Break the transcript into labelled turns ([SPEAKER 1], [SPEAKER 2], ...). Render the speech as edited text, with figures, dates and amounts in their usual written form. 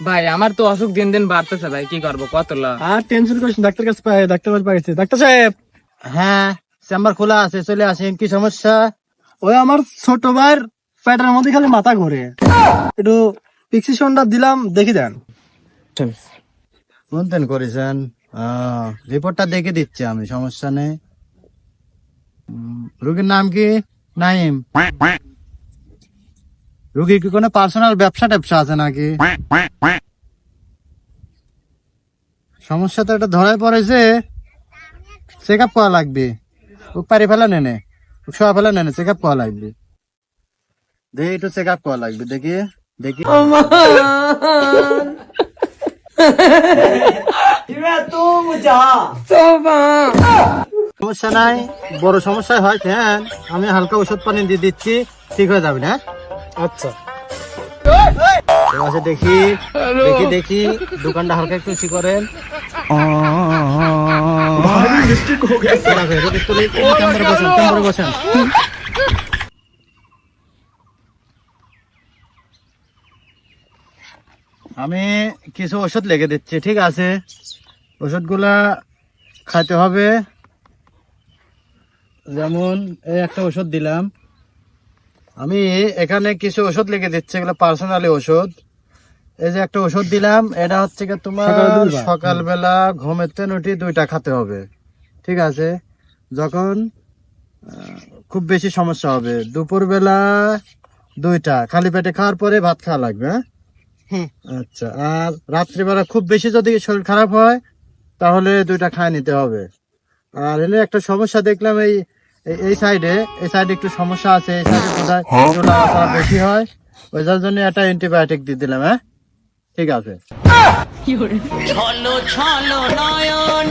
[SPEAKER 1] ভাই আমার তো অসুখ দিন দিন বাড়তেছে ভাই, কি করবো কত লাভ।
[SPEAKER 2] আর টেনশন করিস না, ডাক্তার কাছে ডাক্তার কাছে পাইছি। ডাক্তার সাহেব,
[SPEAKER 3] হ্যাঁ, চেম্বার খোলা আছে, চলে আসেন। কি সমস্যা?
[SPEAKER 2] ওই আমার ছোট ভাইয়ের পেটের মধ্যে খালি মাথা ঘুরে, একটু প্রেসক্রিপশনটা দিলাম, দেখি দেন।
[SPEAKER 3] কোনদিন করেছেন? রিপোর্টটা দেখে দিচ্ছি আমি, সমস্যা নেই। রোগীর নাম কি? নাইম। রোগীর কি কোনো পার্সোনাল ব্যবসা ট্যাবসা আছে নাকি? সমস্যা তো এটা ধরাই পড়েছে, চেক আপ করা লাগবে। ও পারি ফেলা নেনে, শোয়া ফেলা নেনে, চেক আপ করা লাগবে। দেখি একটু চেক আপ করা লাগবে, দেখি দেখি। সমস্যা নাই, বড় সমস্যা হয়েছে। হ্যাঁ, আমি হালকা ওষুধ পানি দিয়ে দিচ্ছি, ঠিক হয়ে যাবে না?
[SPEAKER 2] আচ্ছা,
[SPEAKER 3] আচ্ছা, দেখি দেখি দেখি, দোকানটা হালকা একটু সি করেন। চেম্বারে বসেন। আমি কিছু ওষুধ লিখে দিচ্ছি, ঠিক আছে? ওষুধগুলা খাইতে হবে। যেমন এই একটা ওষুধ দিলাম আমি, এখানে কিছু ওষুধ লিখে দিচ্ছি, এগুলো পার্সোনালি ওষুধ। এই যে একটা ওষুধ দিলাম, এটা হচ্ছে কি তোমার সকালবেলা ঘুমেতে উঠে 2টা খেতে হবে, ঠিক আছে? যখন খুব বেশি সমস্যা হবে, দুপুরবেলা 2টা, খালি পেটে খাওয়ার পরে ভাত খাওয়া লাগবে। হ্যাঁ, আচ্ছা। আর রাত্রিবেলা খুব বেশি যদি শরীর খারাপ হয়, তাহলে 2টা খায় নিতে হবে। আর এনে একটা সমস্যা দেখলাম, এই সাইডে একটু সমস্যা আছে, এই সাইডে বোধহয় একটু লাড়াচাড়া বেশি হয়, ওই যার জন্য একটা অ্যান্টিবায়োটিক দিয়ে দিলাম। হ্যাঁ, ঠিক আছে।
[SPEAKER 4] ছলো ছলো নয়ন